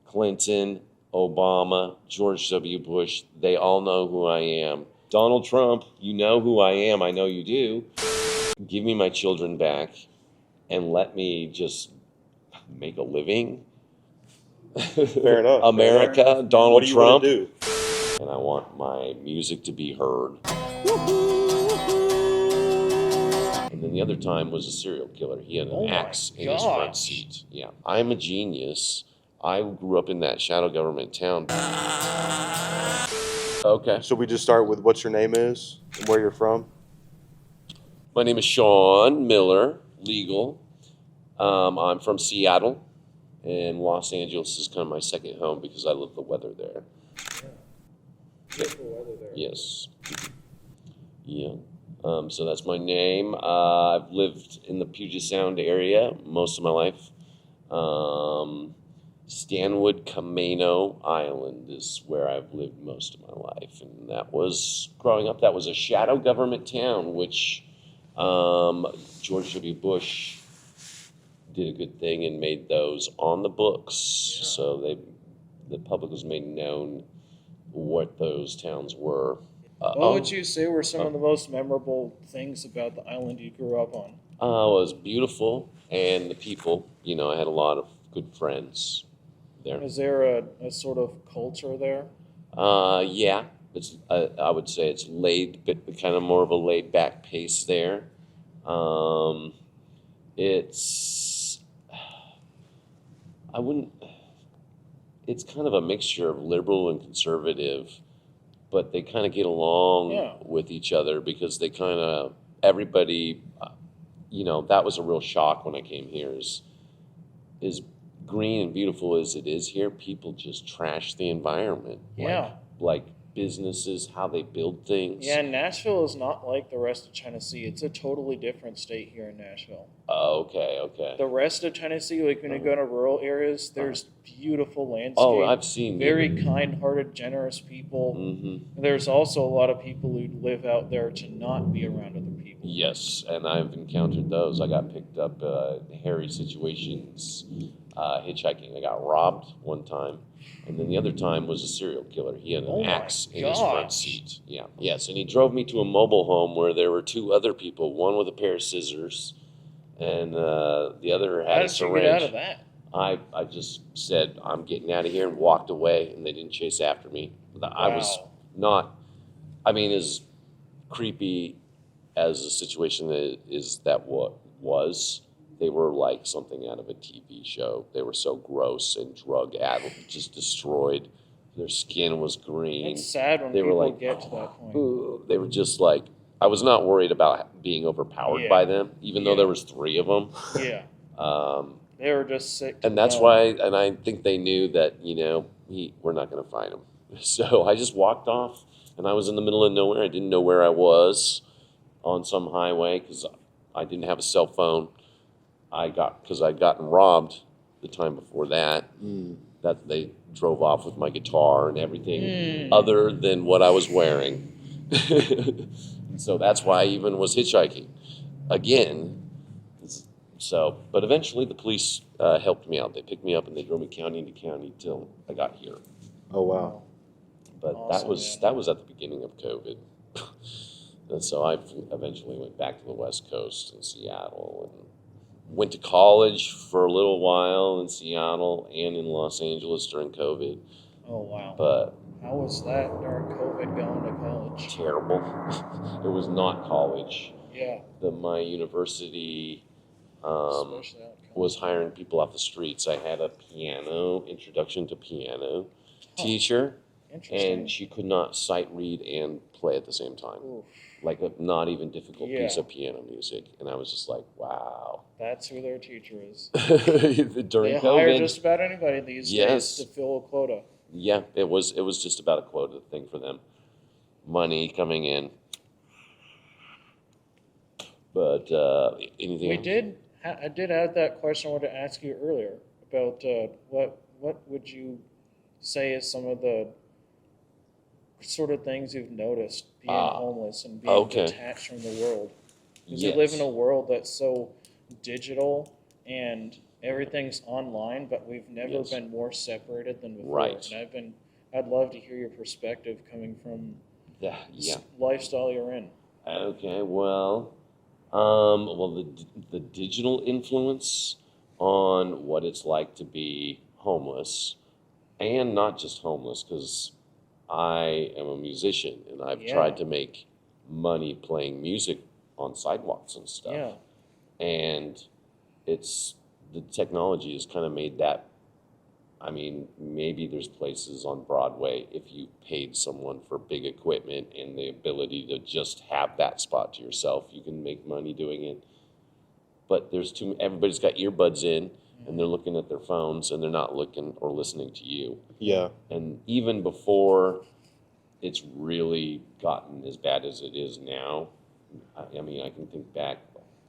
Clinton, Obama, George W. Bush, they all know who I am. Donald Trump, you know who I am. I know you do. Give me my children back and let me just make a living. Fair enough. America, fair enough. Donald What do you Trump. want to do? And I want my music to be heard. And then the other time was a serial killer. He had an axe in his front seat. Yeah, I'm a genius. I grew up in that shadow government town. Okay. So we just start with what your name is and where you're from? My name is Sean Miller, legal. I'm from Seattle, and Los Angeles is kind of my second home because I love the weather there. Beautiful weather there. Yes. Yeah. So that's my name. I've lived in the Puget Sound area most of my life. Stanwood, Camano Island is where I've lived most of my life. And that was, growing up, that was a shadow government town, which George W. Bush did a good thing and made those on the books. Yeah. So the public was made known what those towns were. What would you say were some of the most memorable things about the island you grew up on? It was beautiful, and the people, I had a lot of good friends there. Is there a sort of culture there? Yeah. I would say it's kind of more of a laid back pace there. It's kind of a mixture of liberal and conservative, but they kind of get along with each other because they everybody, that was a real shock when I came here is green and beautiful as it is here, people just trash the environment. Yeah. Like businesses, how they build things. Yeah, Nashville is not like the rest of Tennessee. It's a totally different state here in Nashville. Oh, okay. The rest of Tennessee, like when you go to rural areas, there's beautiful landscape. Oh, I've seen very kind-hearted, generous people. Mm-hmm. There's also a lot of people who live out there to not be around other people. Yes, and I've encountered those. I got picked up hairy situations, hitchhiking. I got robbed one time. And then the other time was a serial killer. He had an axe in his front seat. Yeah. Yes, and he drove me to a mobile home where there were two other people, one with a pair of scissors, and the other had a syringe. How did you get out of that? I just said, I'm getting out of here, and walked away, and they didn't chase after me. Wow. I was not, as creepy as the situation that was. They were like something out of a TV show. They were so gross and drug-addled, just destroyed. Their skin was green. It's sad when people get to that point. They were just like, I was not worried about being overpowered by them, even though there was three of them. Yeah. They were just sick. And that's why, and I think they knew that, we're not going to find him. So I just walked off, and I was in the middle of nowhere. I didn't know where I was on some highway because I didn't have a cell phone. Because I'd gotten robbed the time before that, that they drove off with my guitar and everything other than what I was wearing. So that's why I even was hitchhiking again. So, but eventually the police helped me out. They picked me up and they drove me county to county till I got here. Oh, wow. But awesome, that was at the beginning of COVID. And so I eventually went back to the West Coast in Seattle and went to college for a little while in Seattle and in Los Angeles during COVID. Oh, wow. But how was that during COVID going to college? Terrible. It was not college. Yeah. My university was hiring people off the streets. I had a introduction to piano teacher, and she could not sight read and play at the same time. Oof. Like a not even difficult piece of piano music. And I was just like, wow. That's who their teacher is. During they COVID. Hire just about anybody these days to fill a quota. Yeah, it was just about a quota thing for them. Money coming in. But anything else? I did have that question I wanted to ask you earlier about what would you say is some of the sort of things you've noticed being homeless and being detached from the world? Because you live in a world that's so digital and everything's online, but we've never Yes. been more separated than before. Right. And I'd love to hear your perspective coming from Yeah. this lifestyle you're in. Okay. Well, the digital influence on what it's like to be homeless, and not just homeless, because I am a musician and I've Yeah. tried to make money playing music on sidewalks and stuff. Yeah. And it's the technology has kind of made that. I mean, maybe there's places on Broadway, if you paid someone for big equipment and the ability to just have that spot to yourself, you can make money doing it. But everybody's got earbuds in and they're looking at their phones and they're not looking or listening to you. Yeah. And even before it's really gotten as bad as it is now, I mean, I can think back,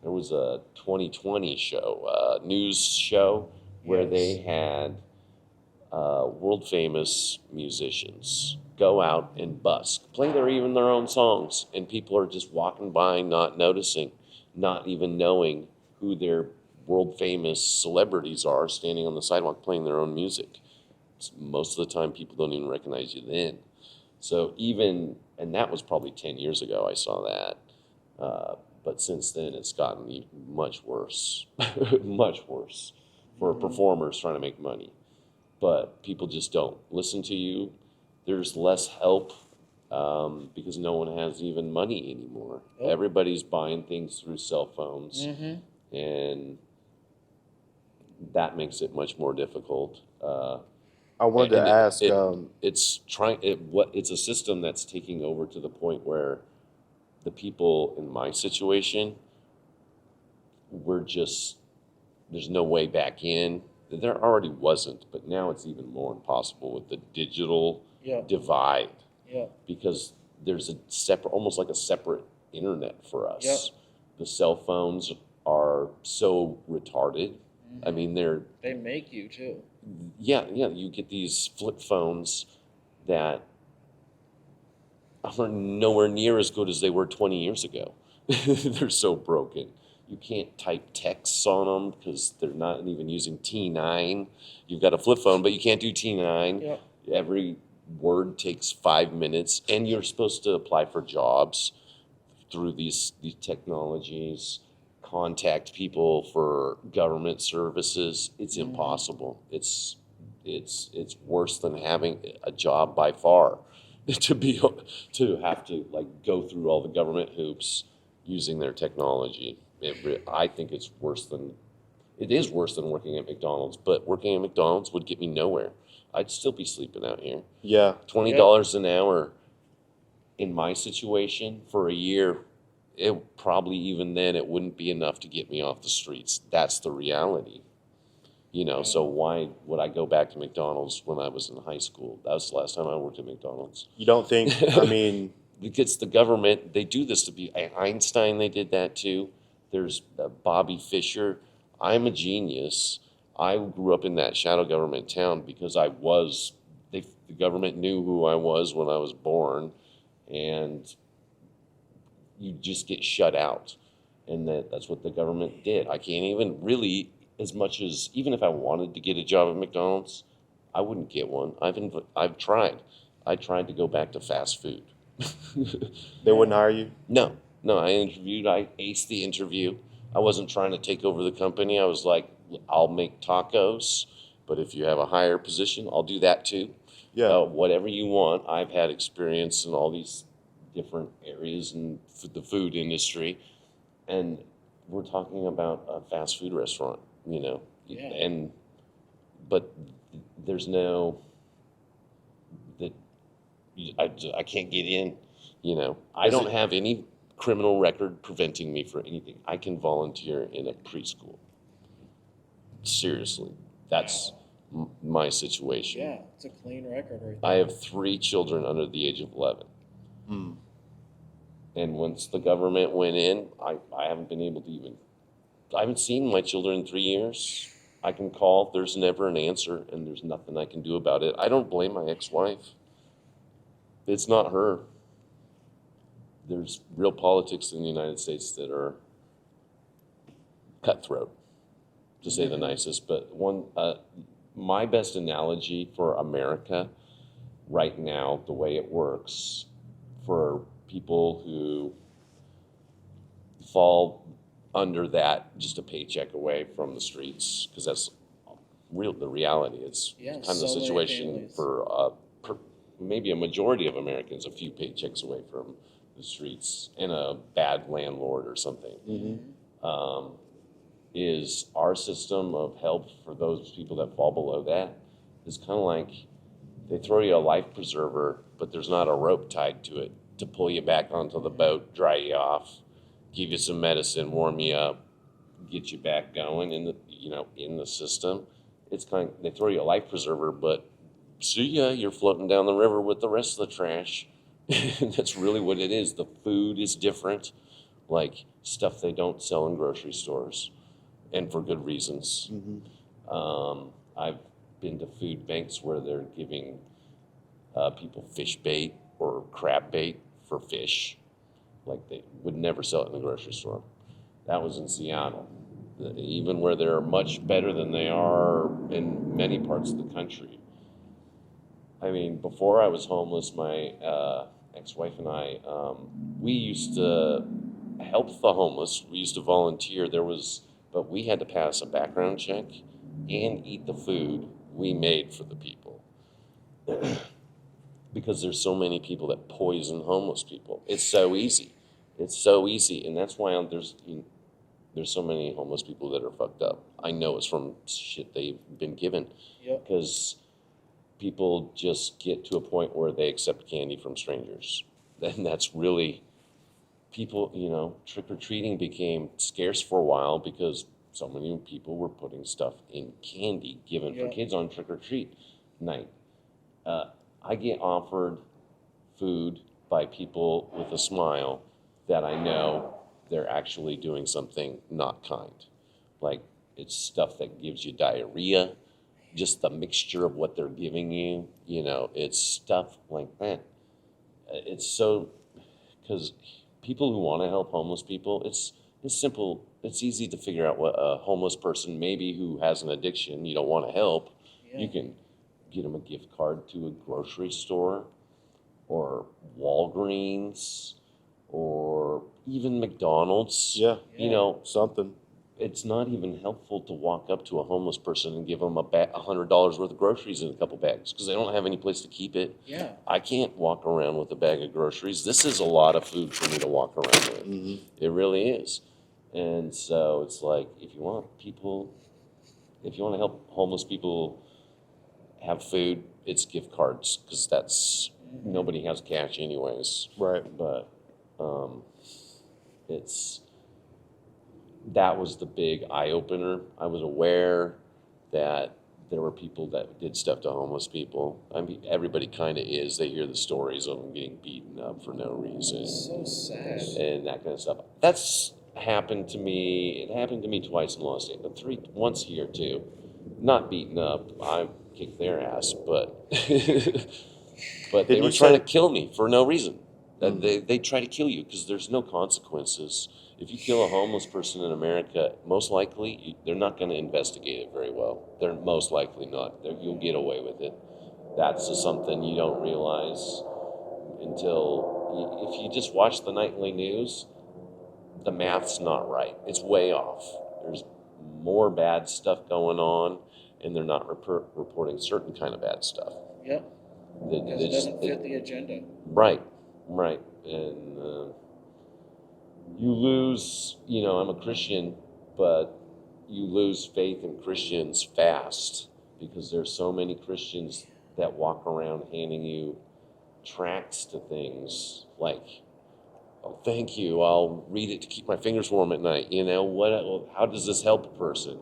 there was a 2020 show, news show, where Yes. they had world famous musicians go out and busk, play even their own songs, and people are just walking by, not noticing, not even knowing who their world famous celebrities are, standing on the sidewalk playing their own music. Most of the time, people don't even recognize you then. So and that was probably 10 years ago I saw that. But since then, it's gotten much worse, much worse for performers trying to make money. But people just don't listen to you. There's less help because no one has even money anymore. Yep. Everybody's buying things through cell phones, and that makes it much more difficult. I wanted to ask. It's a system that's taking over to the point where the people in my situation, there's no way back in. There already wasn't, but now it's even more impossible with the digital divide. Yeah. Because there's almost like a separate internet for us. Yep. The cell phones are so retarded. I mean, they make you too. Yeah, you get these flip phones that are nowhere near as good as they were 20 years ago. They're so broken. You can't type texts on them because they're not even using T9. You've got a flip phone, but you can't do T9. Yep. Every word takes 5 minutes, and you're supposed to apply for jobs through these technologies, contact people for government services. It's impossible. It's worse than having a job by far. to have to like go through all the government hoops using their technology. I think it is worse than working at McDonald's, but working at McDonald's would get me nowhere. I'd still be sleeping out here. Yeah. $20 an hour in my situation for a year, it probably even then it wouldn't be enough to get me off the streets. That's the reality. So why would I go back to McDonald's when I was in high school? That was the last time I worked at McDonald's. You don't think? I mean, It's the government. They do this to be Einstein. They did that too. There's Bobby Fischer. I'm a genius. I grew up in that shadow government town because the government knew who I was when I was born, and you just get shut out. And that's what the government did. I can't even really, as much as, even if I wanted to get a job at McDonald's, I wouldn't get one. I've tried. I tried to go back to fast food. they wouldn't hire you? No, I interviewed. I aced the interview. I wasn't trying to take over the company. I was like, I'll make tacos, but if you have a higher position, I'll do that too. Yeah. Whatever you want. I've had experience in all these different areas in the food industry, and we're talking about a fast food restaurant, Yeah. But there's no that I can't get in. I don't have any criminal record preventing me for anything. I can volunteer in a preschool. Seriously, that's my situation. Yeah, it's a clean record right there. I have 3 children under the age of 11. Mm. And once the government went in, I haven't been able to I haven't seen my children in 3 years. I can call, there's never an answer, and there's nothing I can do about it. I don't blame my ex-wife. It's not her. There's real politics in the United States that are cutthroat. to say the nicest. But my best analogy for America right now, the way it works, for people who fall under that, just a paycheck away from the streets, because that's the reality. It's Yeah, kind of so the many situation families. for maybe a majority of Americans, a few paychecks away from the streets and a bad landlord or something. Is our system of help for those people that fall below that is kind of like they throw you a life preserver, but there's not a rope tied to it to pull you back onto the boat, dry you off, give you some medicine, warm you up, get you back going in the system. It's kind of, they throw you a life preserver, but see ya, you're floating down the river with the rest of the trash. That's really what it is. The food is different, like stuff they don't sell in grocery stores, and for good reasons. I've been to food banks where they're giving people fish bait or crab bait for fish, like they would never sell it in the grocery store. That was in Seattle, even where they're much better than they are in many parts of the country. I mean, before I was homeless, my ex-wife and I, we used to help the homeless. We used to volunteer. But we had to pass a background check and eat the food we made for the people. Because there's so many people that poison homeless people. It's so easy. It's so easy. And that's why there's so many homeless people that are fucked up. I know it's from shit they've been given. Because people just get to a point where they accept candy from strangers. And that's really, people, trick-or-treating became scarce for a while because so many people were putting stuff in candy given for kids on trick-or-treat night. I get offered food by people with a smile that I know they're actually doing something not kind. Like, it's stuff that gives you diarrhea, just the mixture of what they're giving you, it's stuff like that. It's so, because people who want to help homeless people, it's simple. It's easy to figure out what a homeless person, maybe who has an addiction, you don't want to help. You can get them a gift card to a grocery store or Walgreens or even McDonald's. Something. It's not even helpful to walk up to a homeless person and give them $100 worth of groceries in a couple bags because they don't have any place to keep it. I can't walk around with a bag of groceries. This is a lot of food for me to walk around with. It really is. And so it's like, if you want to help homeless people have food, it's gift cards because nobody has cash anyways. Right. But that was the big eye-opener. I was aware that there were people that did stuff to homeless people. I mean, everybody kind of is. They hear the stories of them getting beaten up for no reason. So sad. And that kind of stuff. That's happened to me. It happened to me twice in Los Angeles, once here too. Not beaten up. I kicked their ass, but but they were trying to kill me for no reason. They try to kill you because there's no consequences. If you kill a homeless person in America, most likely they're not going to investigate it very well. They're most likely not. You'll get away with it. That's just something you don't realize if you just watch the nightly news. The math's not right. It's way off. There's more bad stuff going on, and they're not reporting certain kind of bad stuff. Because it doesn't fit the agenda. Right. And you lose, I'm a Christian, but you lose faith in Christians fast because there's so many Christians that walk around handing you tracts to things like, oh, thank you, I'll read it to keep my fingers warm at night. How does this help a person?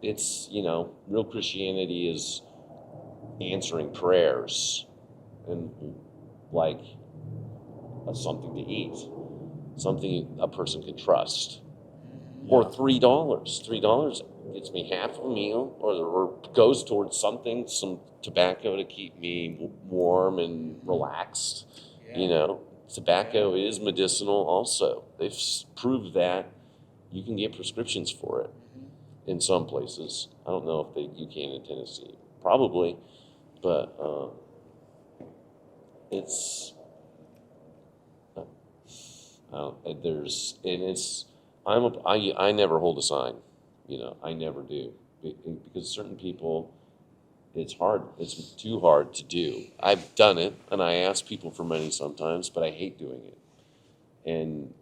It's, real Christianity is answering prayers and like something to eat, something a person can trust. Or $3. $3 gets me half a meal or goes towards something, some tobacco to keep me warm and relaxed. Tobacco is medicinal also. They've proved that you can get prescriptions for it. in some places. I don't know if you can in Tennessee. Probably, but it's there's and it's I never hold a sign, I never do because certain people it's hard. It's too hard to do. I've done it, and I ask people for money sometimes, but I hate doing it. And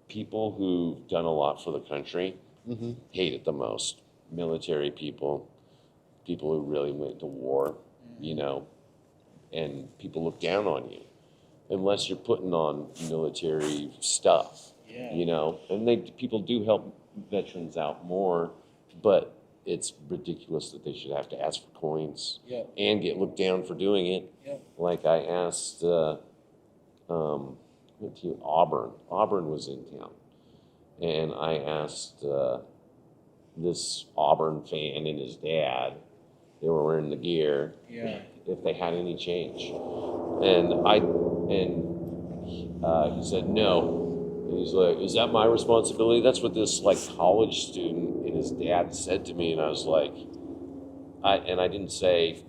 people who've done a lot for the country hate it the most. Military people, people who really went to war, and people look down on you unless you're putting on military stuff, And people do help veterans out more, but it's ridiculous that they should have to ask for coins and get looked down for doing it. Yep. Like I asked, Auburn. Auburn was in town, and I asked this Auburn fan and his dad. They were wearing the gear. Yeah. If they had any change, he said no. And he's like, "Is that my responsibility?" That's what this college student and his dad said to me, and I was like, I didn't say,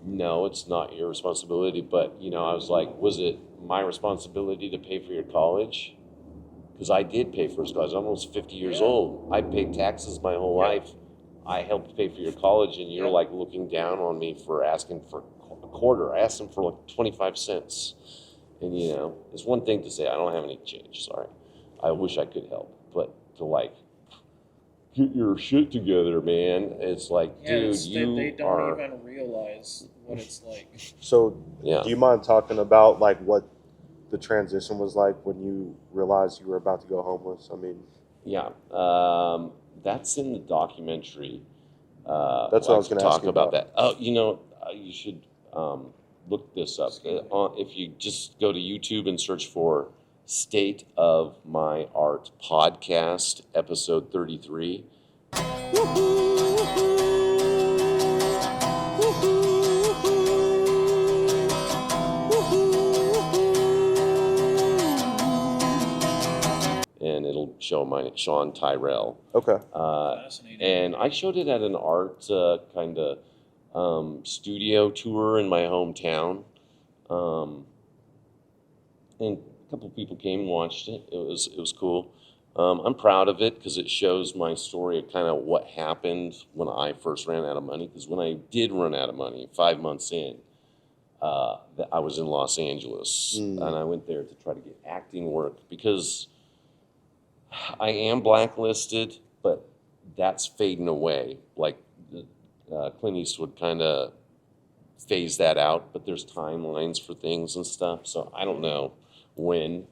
"No, it's not your responsibility," but I was like, "Was it my responsibility to pay for your college?" Because I did pay for his college. I'm almost 50 years old. I paid taxes my whole life. I helped pay for your college, and you're looking down on me for asking for a quarter. I asked him for 25 cents. And it's one thing to say, I don't have any change, sorry. I wish I could help. But to get your shit together, man. It's like, dude, they don't even realize what it's like. So, do you mind talking about what the transition was like when you realized you were about to go homeless? I mean, that's in the documentary. That's what I was going to ask you about that. Oh, you should look this up. If you just go to YouTube and search for State of My Art Podcast, episode 33. And it'll show Sean Tyrell. Okay. Fascinating. And I showed it at an art kind of studio tour in my hometown. And a couple of people came and watched it. It was cool. I'm proud of it because it shows my story of kind of what happened when I first ran out of money. Because when I did run out of money, 5 months in, I was in Los Angeles, and I went there to try to get acting work because I am blacklisted, but that's fading away. Clint Eastwood kind of phased that out, but there's timelines for things and stuff. So I don't know when,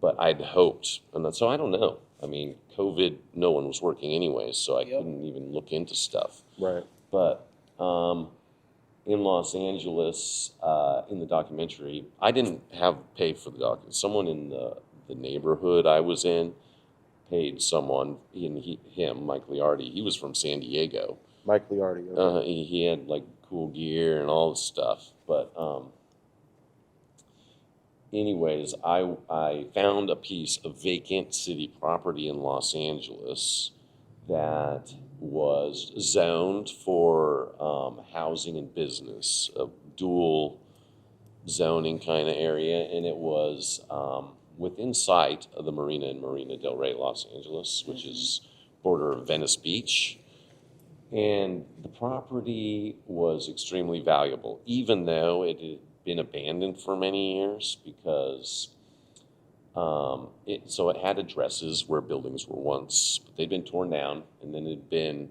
but I'd hoped. So I don't know. I mean, COVID, no one was working anyways, so I couldn't even look into stuff. Right. But in Los Angeles, in the documentary, I didn't pay for the documentary. Someone in the neighborhood I was in paid someone, Mike Liardi. He was from San Diego. Mike Liardi. Okay. He had cool gear and all this stuff. But anyways, I found a piece of vacant city property in Los Angeles that was zoned for housing and business, a dual zoning kind of area, and it was within sight of the marina in Marina del Rey, Los Angeles, which is border of Venice Beach. And the property was extremely valuable, even though it had been abandoned for many years because it had addresses where buildings were once, but they'd been torn down, and then it had been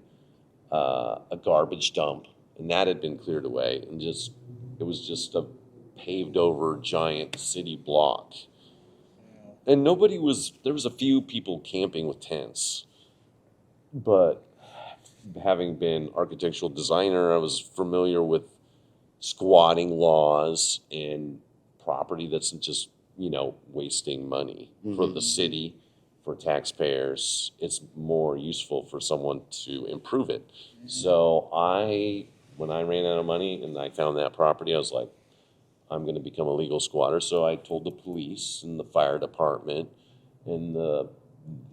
a garbage dump, and that had been cleared away, and it was just a paved over giant city block. And there was a few people camping with tents, but having been architectural designer, I was familiar with squatting laws and property that's just, wasting money for the city, for taxpayers. It's more useful for someone to improve it. So when I ran out of money and I found that property, I was like, I'm going to become a legal squatter. So I told the police and the fire department and the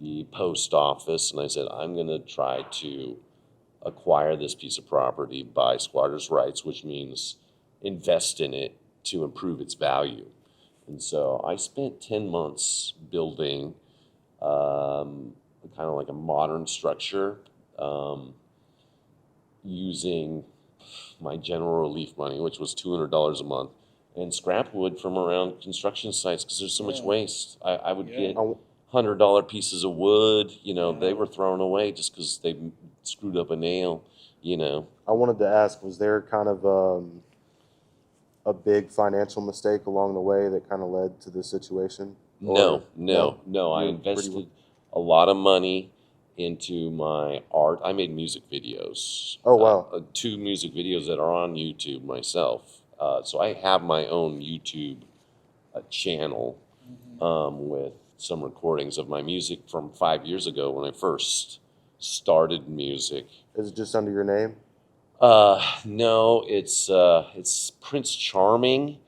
the post office, and I said, I'm going to try to acquire this piece of property by squatter's rights, which means invest in it to improve its value. And so I spent 10 months building kind of like a modern structure, using my general relief money, which was $200 a month, and scrap wood from around construction sites because there's so much waste. I would get $100 pieces of wood, they were thrown away just because they screwed up a nail, I wanted to ask, was there kind of a big financial mistake along the way that kind of led to this situation? No. I invested a lot of money into my art. I made music videos. Oh, wow. 2 music videos that are on YouTube myself. So I have my own YouTube channel with some recordings of my music from 5 years ago when I first started music. Is it just under your name? No, it's Prince Charming.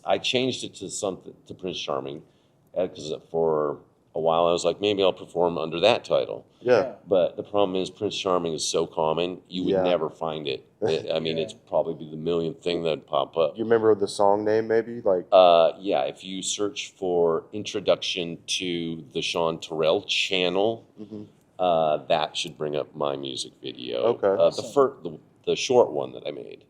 I changed it to Prince Charming because for a while I was like, maybe I'll perform under that title. Yeah. But the problem is Prince Charming is so common, you would never find it. It's probably the millionth thing that'd pop up. You remember the song name maybe? Yeah, if you search for Introduction to the Sean Tyrell channel, that should bring up my music video. Okay. The short one that I made.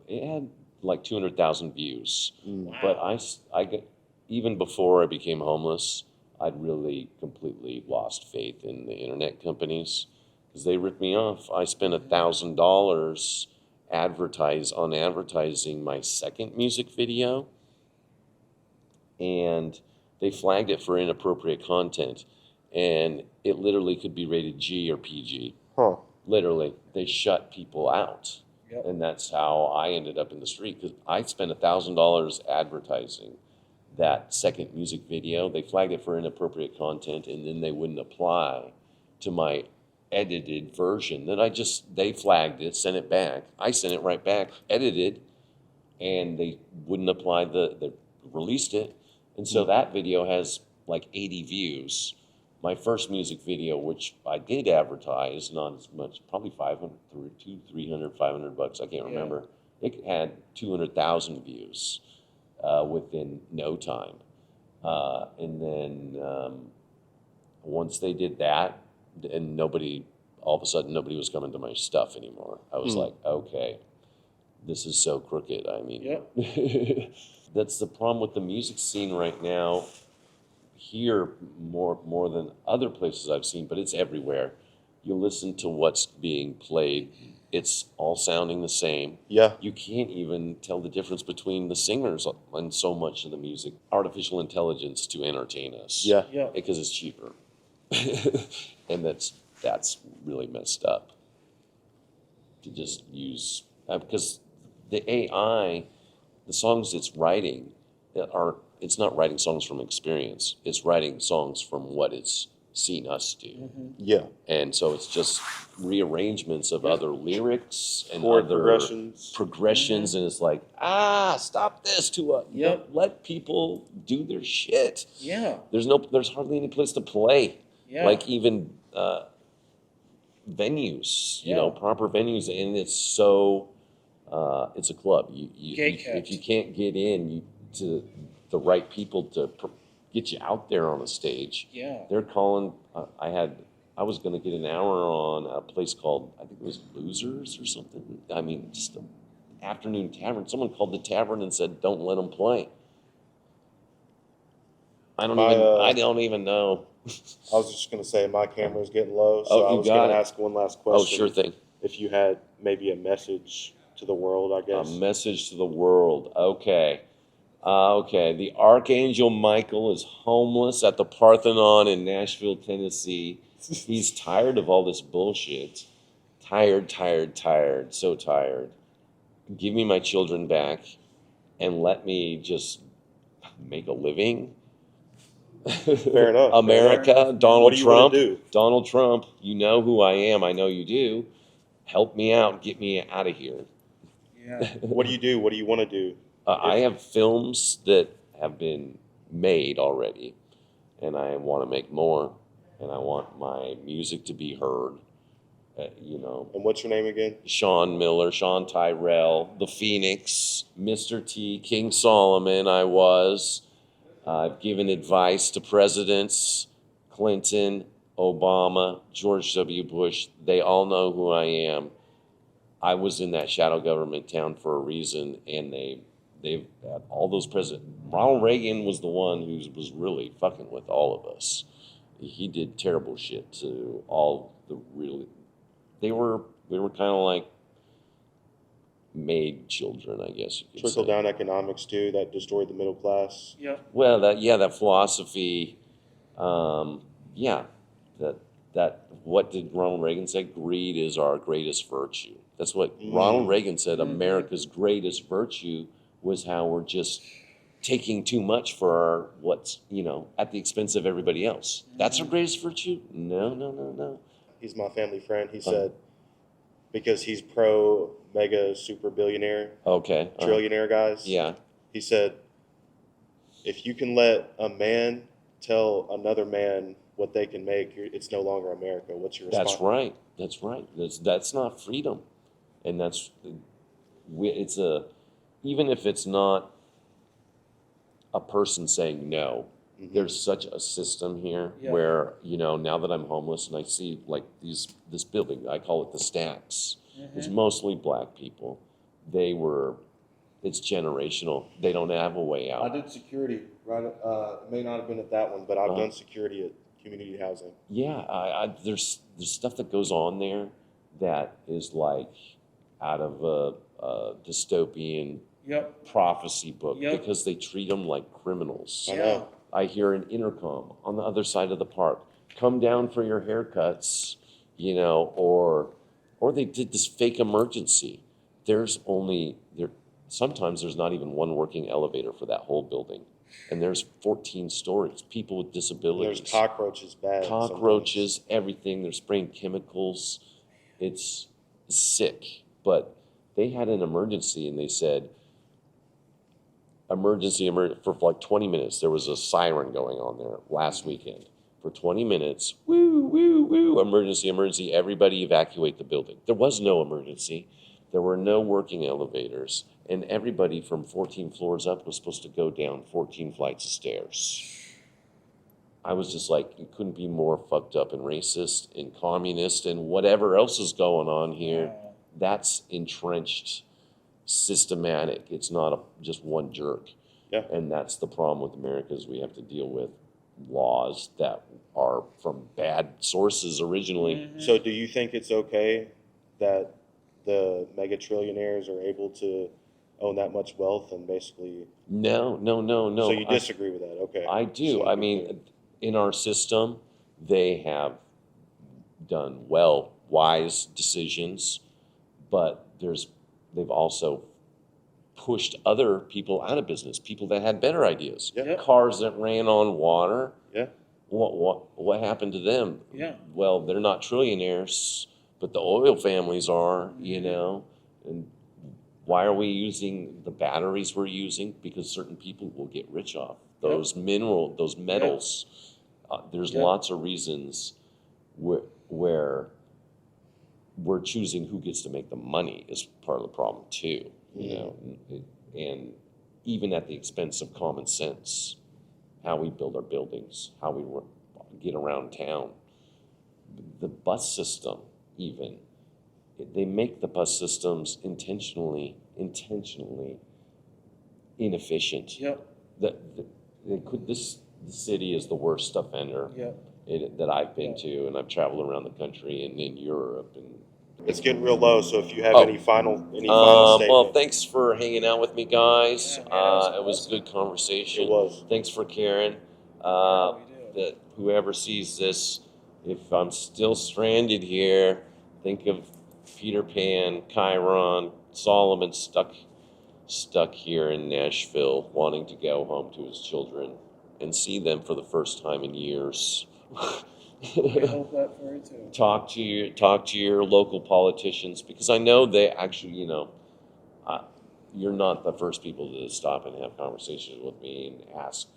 It had like 200,000 views. Wow. But I got, even before I became homeless, I'd really completely lost faith in the internet companies because they ripped me off. I spent $1,000 advertising my second music video, and they flagged it for inappropriate content, and it literally could be rated G or PG. Huh. Literally, they shut people out. Yep. And that's how I ended up in the street because I spent $1,000 advertising that second music video. They flagged it for inappropriate content, and then they wouldn't apply to my edited version. Then they flagged it, sent it back. I sent it right back, edited, and they wouldn't apply they released it. And so that video has like 80 views. My first music video, which I did advertise, not as much, probably $500, $300, $500, I can't remember. It had 200,000 views within no time. And then once they did that, and all of a sudden nobody was coming to my stuff anymore. I was like, okay, this is so crooked. That's the problem with the music scene right now. Here more than other places I've seen, but it's everywhere. You listen to what's being played, it's all sounding the same. Yeah. You can't even tell the difference between the singers and so much of the music. Artificial intelligence to entertain us. Yeah. Because it's cheaper. And that's really messed up. To just use because the AI, the songs it's writing it's not writing songs from experience. It's writing songs from what it's seen us do. Yeah. And so it's just rearrangements of other lyrics and Chord other progressions. And it's like, stop this let people do their shit. Yeah. There's hardly any place to play. Yeah. Like even venues, proper venues. And it's so, it's a club. If you can't get in to the right people to get you out there on a stage. Yeah. They're calling. I was going to get an hour on a place called, I think it was Losers or something. I mean, just an afternoon tavern. Someone called the tavern and said, "Don't let them play." I don't even know. I was just going to say my camera's getting low, so I was going to ask one last question. Oh, sure thing. If you had maybe a message to the world, I guess. A message to the world. Okay. The Archangel Michael is homeless at the Parthenon in Nashville, Tennessee. He's tired of all this bullshit. Tired, so tired. Give me my children back and let me just make a living. Fair enough. America, Donald What do you want Trump. to do? Donald Trump, you know who I am. I know you do. help me out, get me out of here. Yeah. What do you do? What do you want to do? I have films that have been made already, and I want to make more, and I want my music to be heard. You know, And what's your name again? Sean Miller, Sean Tyrell, The Phoenix, Mr. T, King Solomon. I've given advice to presidents, Clinton, Obama, George W. Bush. They all know who I am. I was in that shadow government town for a reason, and they've had all those presidents. Ronald Reagan was the one who was really fucking with all of us. He did terrible shit to all the really. They were kind of like made children, I guess you could Trickle say. down economics too, that destroyed the middle class. Yep. Well, that philosophy, that what did Ronald Reagan say? Greed is our greatest virtue. That's what Ronald Reagan said. America's greatest virtue was how we're just taking too much for our what's at the expense of everybody else. That's our greatest virtue? No. He's my family friend. He said, because he's pro mega super billionaire, Okay. trillionaire guys. Yeah. He said, if you can let a man tell another man what they can make, it's no longer America. What's your response? That's right. That's not freedom, and even if it's not a person saying no. Mhm. There's such a system here where now that I'm homeless and I see like this building, I call it the Stacks. It's mostly black people. It's generational. They don't have a way I out. did security, right? May not have been at that one, but I've done security at community housing. Yeah, there's stuff that goes on there that is like out of a dystopian prophecy book because they treat them like criminals. I know. I hear an intercom on the other side of the park. Come down for your haircuts, or they did this fake emergency. Sometimes there's not even one working elevator for that whole building. And there's 14 stories, people with disabilities. There's cockroaches bad. Cockroaches, everything. They're spraying chemicals. It's sick. But they had an emergency and they said, emergency for like 20 minutes. There was a siren going on there last weekend. For 20 minutes, woo, woo, woo, emergency, everybody evacuate the building. There was no emergency. There were no working elevators. And everybody from 14 floors up was supposed to go down 14 flights of stairs. I was just like, it couldn't be more fucked up and racist and communist and whatever else is going on here. That's entrenched, systematic. It's not just one jerk. Yeah. And that's the problem with America is we have to deal with laws that are from bad sources originally. So do you think it's okay that the mega trillionaires are able to own that much wealth and basically... No. So you disagree with that? Okay. I do. I mean, in our system, they have done wise decisions, but they've also pushed other people out of business, people that had better ideas. Yeah. Cars that ran on water. Yeah. What happened to them? Yeah. Well, they're not trillionaires, but the oil families are, and why are we using the batteries we're using? Because certain people will get rich off those those metals. There's lots of reasons where we're choosing who gets to make the money is part of the problem too, and even at the expense of common sense, how we build our buildings, how we get around town, the bus system even. They make the bus systems intentionally inefficient. Yep. The city is the worst offender that I've been to, and I've traveled around the country and in Europe. And it's getting real low. So if you have any final statement. Well, thanks for hanging out with me, guys. Yeah, it was a good conversation. It was. Thanks for caring. We do. That whoever sees this, if I'm still stranded here, think of Peter Pan, Chiron, Solomon stuck here in Nashville, wanting to go home to his children and see them for the first time in years. We hope that for you too. talk to your local politicians, because I know they actually, you're not the first people to stop and have conversations with me and ask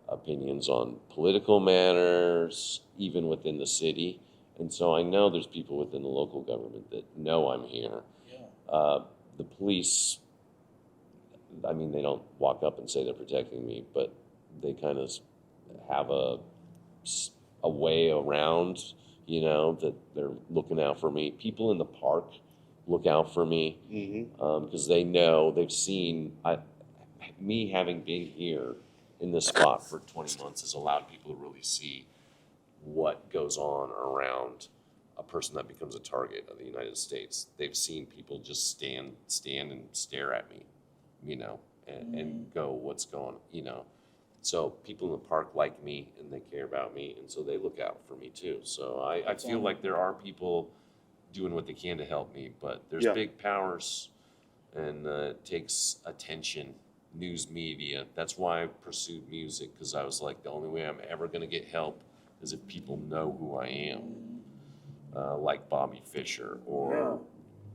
opinions on political matters, even within the city. And so I know there's people within the local government that know I'm here. Yeah. The police, I mean, they don't walk up and say they're protecting me, but they kind of have a way around, that they're looking out for me. People in the park look out for me because they know, they've seen, me having been here in this spot for 20 months has allowed people to really see what goes on around a person that becomes a target of the United States. They've seen people just stand and stare at me, and go, what's going, So people in the park like me and they care about me, and so they look out for me too. So I feel like there are people doing what they can to help me, but there's big powers, and it takes attention. News media. That's why I pursued music, because I was like, the only way I'm ever going to get help is if people know who I am, like Bobby Fischer, or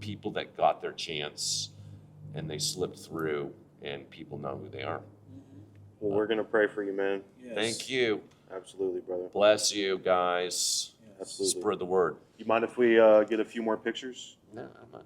people that got their chance and they slipped through, and people know who they are. Well, we're going to pray for you, man. Yes. Thank you. Absolutely, brother. Bless you guys. Yes. Absolutely. Spread the word. You mind if we get a few more pictures? No, I'm not.